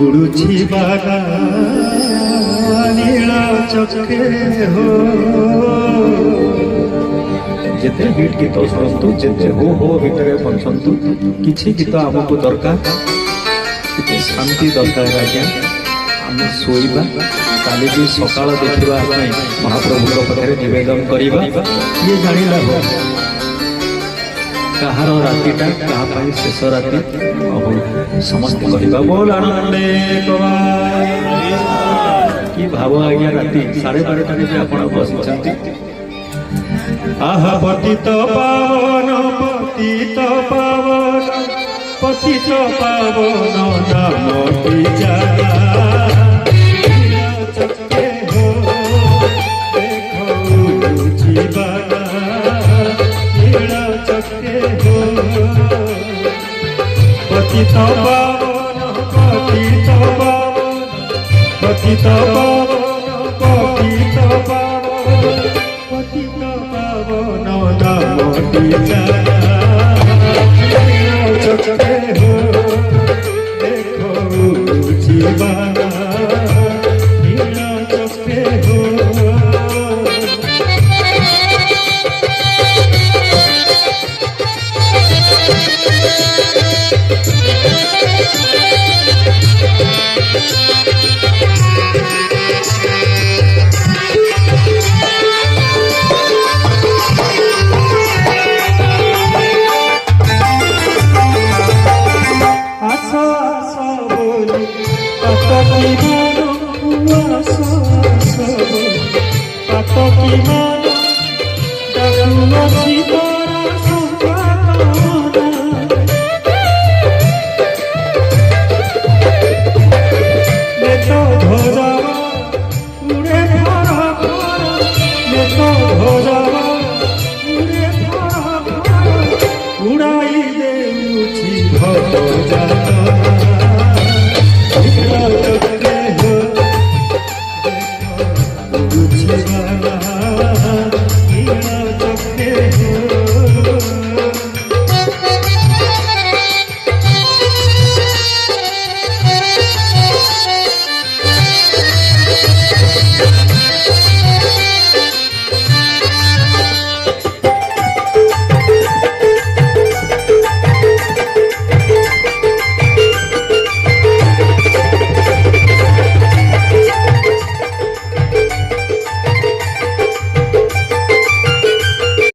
उड़ुछि बाना नीला चके हो जिते हिट गीत शुणु जिते हो भितर पहुंचतु किसी गीत आमको दरकार शांति दरकार आज्ञा आम शोवा काली भी सकाल देखा महाप्रभु पाखे नवेदन करवा ये जाना हो कहार रातिटा क्या शेष राति समस्त कहवा बोल आनंदे कि भाव आज्ञा राति 12:30 भी आप बसी आह पतित पावन पतित पावन पतित पावन नामटी चके हो देखो जीवन नीला चके हो पतित पावन पतित पावन पतित पावन पतित पावन पतित पावन नामटी चके हो देखो जीवन